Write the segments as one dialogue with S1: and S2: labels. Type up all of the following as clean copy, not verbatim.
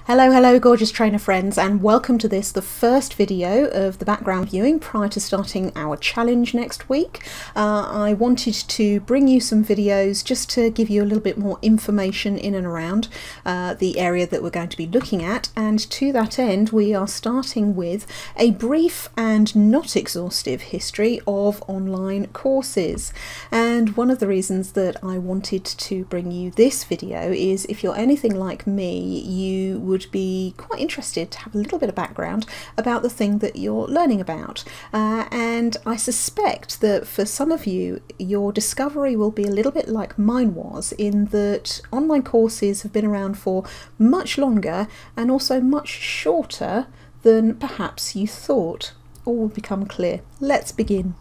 S1: Hello gorgeous trainer friends, and welcome to the first video of the background viewing prior to starting our challenge next week. I wanted to bring you some videos just to give you a little bit more information in and around the area that we're going to be looking at, and to that end we are starting with a brief and not exhaustive history of online courses. And one of the reasons that I wanted to bring you this video is if you're anything like me, you would be quite interested to have a little bit of background about the thing that you're learning about. And I suspect that for some of you, your discovery will be a little bit like mine was, in that online courses have been around for much longer and also much shorter than perhaps you thought. All will become clear. Let's begin.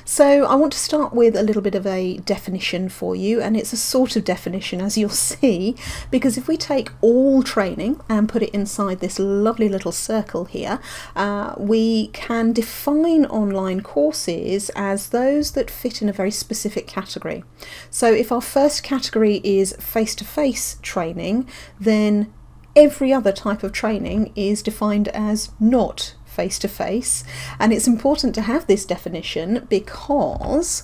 S1: So I want to start with a little bit of a definition for you, and it's a sort of definition, as you'll see, because if we take all training and put it inside this lovely little circle here, we can define online courses as those that fit in a very specific category. So if our first category is face-to-face training, then every other type of training is defined as not face-to-face, and it's important to have this definition because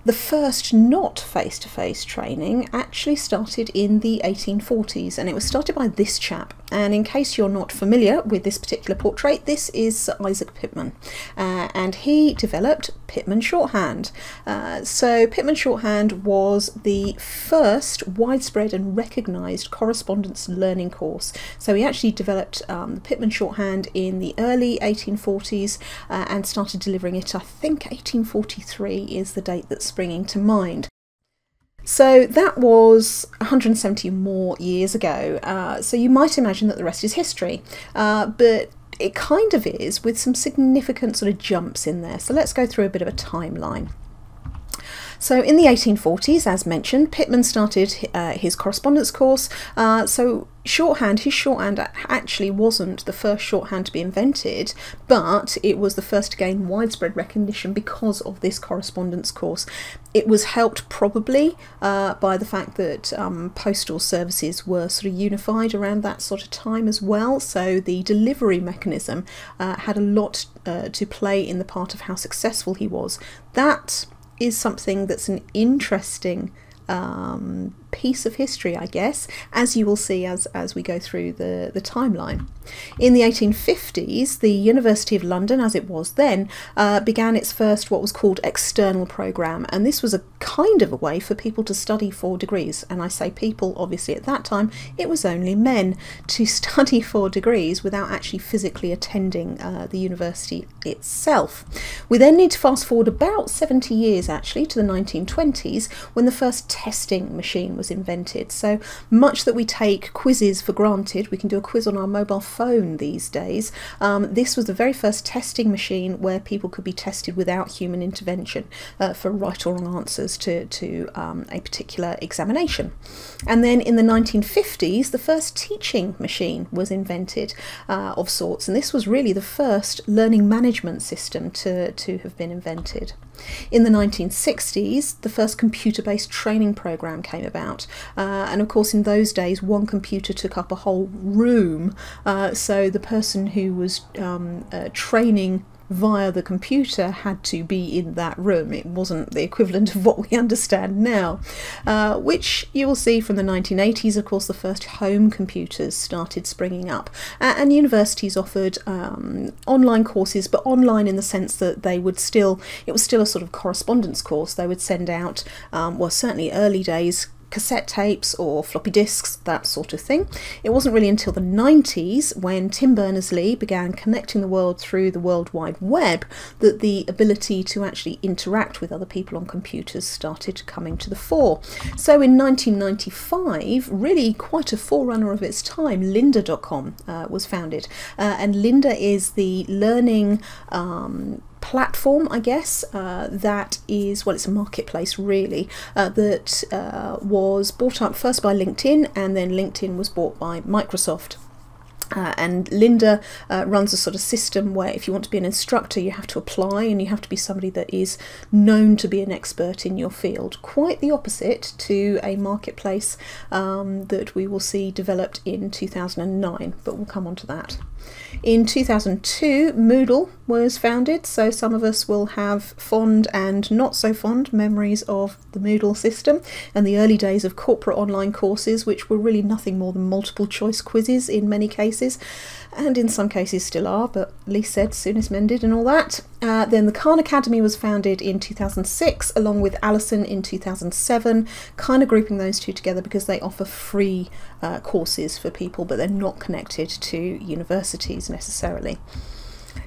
S1: the first not face-to-face training actually started in the 1840s, and it was started by this chap. And in case you're not familiar with this particular portrait, this is Sir Isaac Pitman, and he developed Pitman shorthand. So Pitman shorthand was the first widespread and recognised correspondence learning course. So he actually developed the Pitman shorthand in the early 1840s and started delivering it, I think 1843 is the date that's springing to mind. So that was 170 more years ago, so you might imagine that the rest is history, but it kind of is, with some significant sort of jumps in there. So let's go through a bit of a timeline. So in the 1840s, as mentioned, Pitman started his correspondence course. So his shorthand actually wasn't the first shorthand to be invented, but it was the first to gain widespread recognition because of this correspondence course. It was helped probably by the fact that postal services were sort of unified around that sort of time as well. So the delivery mechanism had a lot to play in the part of how successful he was. That is something that's an interesting piece of history, I guess, as you will see as we go through the timeline. In the 1850s, the University of London, as it was then, began its first what was called external programme, and this was a kind of a way for people to study for degrees. And I say people, obviously at that time it was only men, to study for degrees without actually physically attending the university itself. We then need to fast forward about 70 years actually to the 1920s, when the first testing machine was invented. So much that we take quizzes for granted, we can do a quiz on our mobile phone these days. This was the very first testing machine where people could be tested without human intervention for right or wrong answers to a particular examination. And then in the 1950s, the first teaching machine was invented of sorts, and this was really the first learning management system to have been invented. In the 1960s, the first computer-based training program came about, and of course in those days one computer took up a whole room, so the person who was training via the computer had to be in that room. It wasn't the equivalent of what we understand now, which you will see from the 1980s. Of course, the first home computers started springing up, and universities offered online courses, but online in the sense that it was still a sort of correspondence course. They would send out, well, certainly early days, cassette tapes or floppy disks, that sort of thing. It wasn't really until the 90s, when Tim Berners-Lee began connecting the world through the World Wide Web, that the ability to actually interact with other people on computers started coming to the fore. So in 1995, really quite a forerunner of its time, lynda.com was founded, and Lynda is the learning platform, I guess, that is, well, it's a marketplace really, that was bought up first by LinkedIn, and then LinkedIn was bought by Microsoft. And Linda runs a sort of system where if you want to be an instructor, you have to apply and you have to be somebody that is known to be an expert in your field. Quite the opposite to a marketplace that we will see developed in 2009, but we'll come on to that. In 2002, Moodle was founded, so some of us will have fond and not so fond memories of the Moodle system and the early days of corporate online courses, which were really nothing more than multiple choice quizzes in many cases, and in some cases still are, but least said, soonest mended and all that. Then the Khan Academy was founded in 2006 along with Allison in 2007, kind of grouping those two together because they offer free courses for people, but they're not connected to universities necessarily.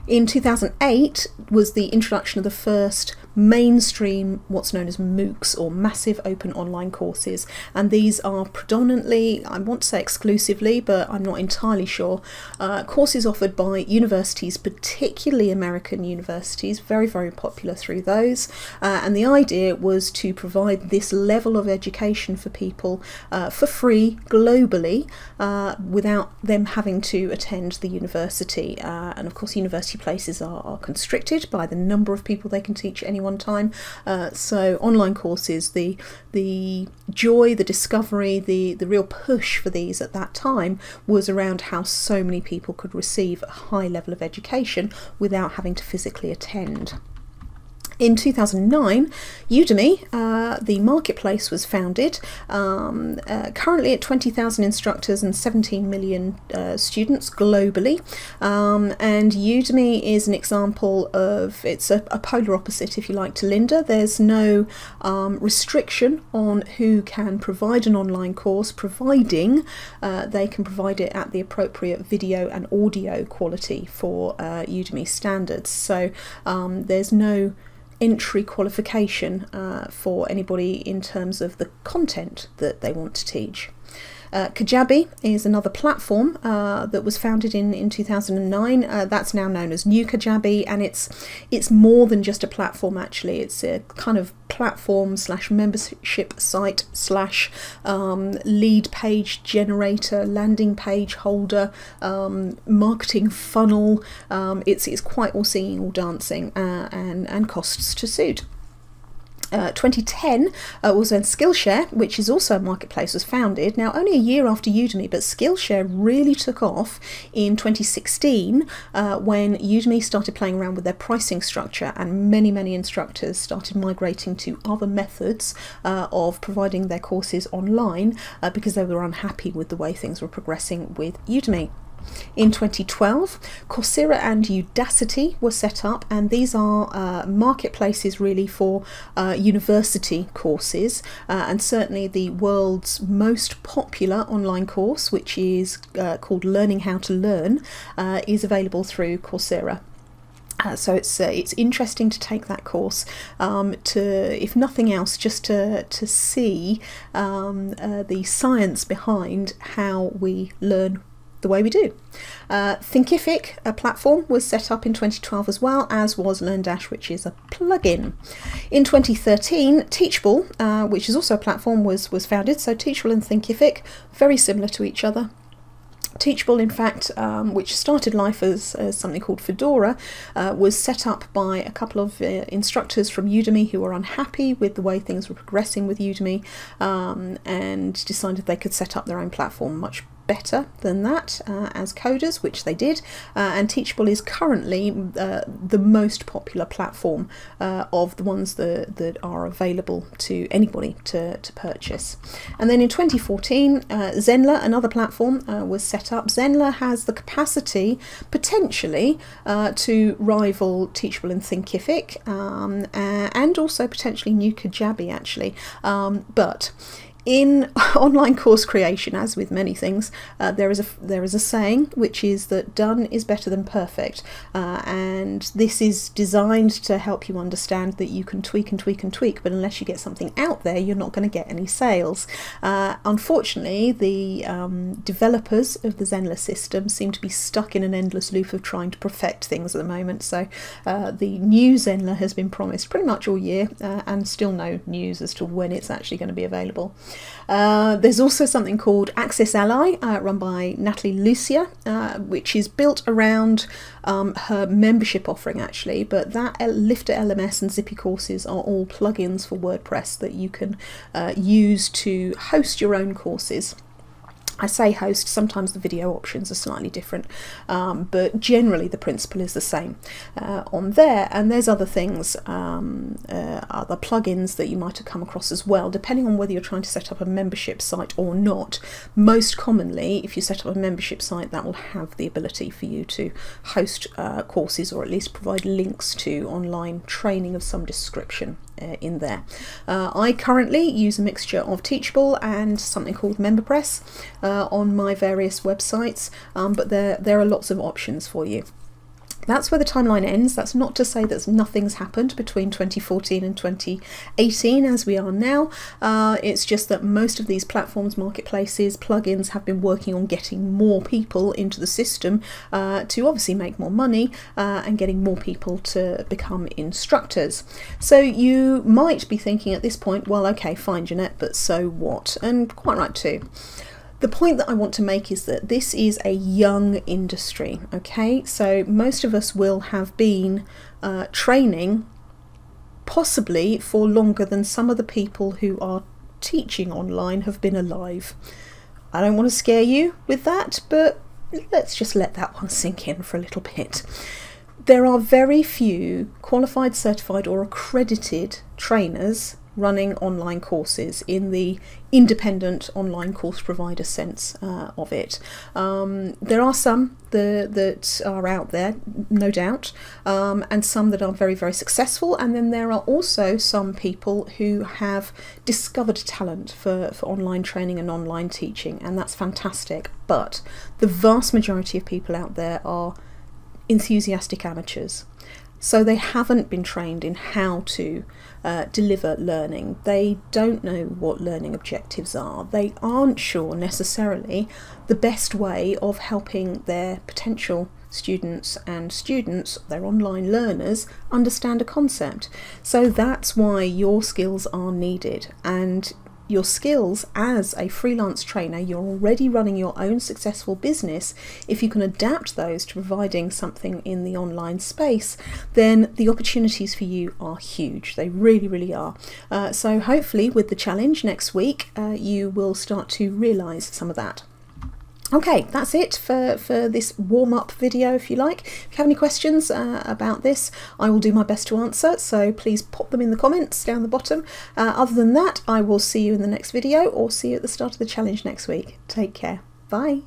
S1: In 2008 was the introduction of the first mainstream, what's known as MOOCs, or Massive Open Online Courses, and these are predominantly, I want to say exclusively, but I'm not entirely sure, courses offered by universities, particularly American universities, very, very popular through those, and the idea was to provide this level of education for people for free globally without them having to attend the university, and of course university places are constricted by the number of people they can teach at any one time, so online courses, the joy, the discovery, the real push for these at that time was around how so many people could receive a high level of education without having to physically attend. In 2009, Udemy, the marketplace, was founded, currently at 20,000 instructors and 17 million students globally, and Udemy is an example of, it's a polar opposite, if you like, to Linda. There's no restriction on who can provide an online course, providing they can provide it at the appropriate video and audio quality for Udemy standards. So there's no entry qualification for anybody in terms of the content that they want to teach. Kajabi is another platform that was founded in 2009. That's now known as New Kajabi, and it's more than just a platform actually. It's a kind of platform slash membership site slash lead page generator, landing page holder, marketing funnel. It's quite all singing, all dancing, and costs to suit. 2010 was when Skillshare, which is also a marketplace, was founded. Now only a year after Udemy, but Skillshare really took off in 2016 when Udemy started playing around with their pricing structure, and many instructors started migrating to other methods of providing their courses online because they were unhappy with the way things were progressing with Udemy. In 2012, Coursera and Udacity were set up, and these are marketplaces really for university courses, and certainly the world's most popular online course, which is called Learning How to Learn, is available through Coursera. So it's interesting to take that course, if nothing else, just to see the science behind how we learn the way we do. Thinkific, a platform, was set up in 2012 as well, as was LearnDash, which is a plugin. In 2013, Teachable, which is also a platform, was founded. So Teachable and Thinkific, very similar to each other. Teachable, in fact, which started life as something called Fedora, was set up by a couple of instructors from Udemy who were unhappy with the way things were progressing with Udemy, and decided they could set up their own platform much better than that as coders, which they did, and Teachable is currently the most popular platform of the ones that are available to anybody to purchase. And then in 2014, Zenler, another platform, was set up. Zenler has the capacity potentially to rival Teachable and Thinkific, and also potentially New Kajabi actually, but in online course creation, as with many things, there is a saying, which is that done is better than perfect, and this is designed to help you understand that you can tweak and tweak and tweak, but unless you get something out there, you're not going to get any sales. Unfortunately, the developers of the Zenler system seem to be stuck in an endless loop of trying to perfect things at the moment, so the new Zenler has been promised pretty much all year, and still no news as to when it's actually going to be available. There's also something called Access Ally, run by Natalie Lucia, which is built around her membership offering actually, but that Lifter LMS and Zippy courses are all plugins for WordPress that you can use to host your own courses. I say host, sometimes the video options are slightly different, but generally the principle is the same on there. And there's other things, other plugins that you might have come across as well, depending on whether you're trying to set up a membership site or not. Most commonly, if you set up a membership site, that will have the ability for you to host courses, or at least provide links to online training of some description in there. I currently use a mixture of Teachable and something called MemberPress on my various websites, but there are lots of options for you. That's where the timeline ends. That's not to say that nothing's happened between 2014 and 2018 as we are now. It's just that most of these platforms, marketplaces, plugins have been working on getting more people into the system to obviously make more money and getting more people to become instructors. So you might be thinking at this point, well, okay, fine, Ginette, but so what? And quite right too. The point that I want to make is that this is a young industry, okay? So most of us will have been training possibly for longer than some of the people who are teaching online have been alive. I don't want to scare you with that, but let's just let that one sink in for a little bit. There are very few qualified, certified or accredited trainers running online courses in the independent online course provider sense of it. There are some that are out there, no doubt, and some that are very, very successful, and then there are also some people who have discovered talent for online training and online teaching, and that's fantastic. But the vast majority of people out there are enthusiastic amateurs. So they haven't been trained in how to deliver learning. They don't know what learning objectives are. They aren't sure necessarily the best way of helping their potential students, their online learners, understand a concept. So that's why your skills are needed. And your skills as a freelance trainer, you're already running your own successful business. If you can adapt those to providing something in the online space, then the opportunities for you are huge. They really, really are. So hopefully with the challenge next week, you will start to realize some of that. Okay, that's it for this warm-up video, if you like. If you have any questions about this, I will do my best to answer, so please pop them in the comments down the bottom. Other than that, I will see you in the next video, or see you at the start of the challenge next week. Take care. Bye.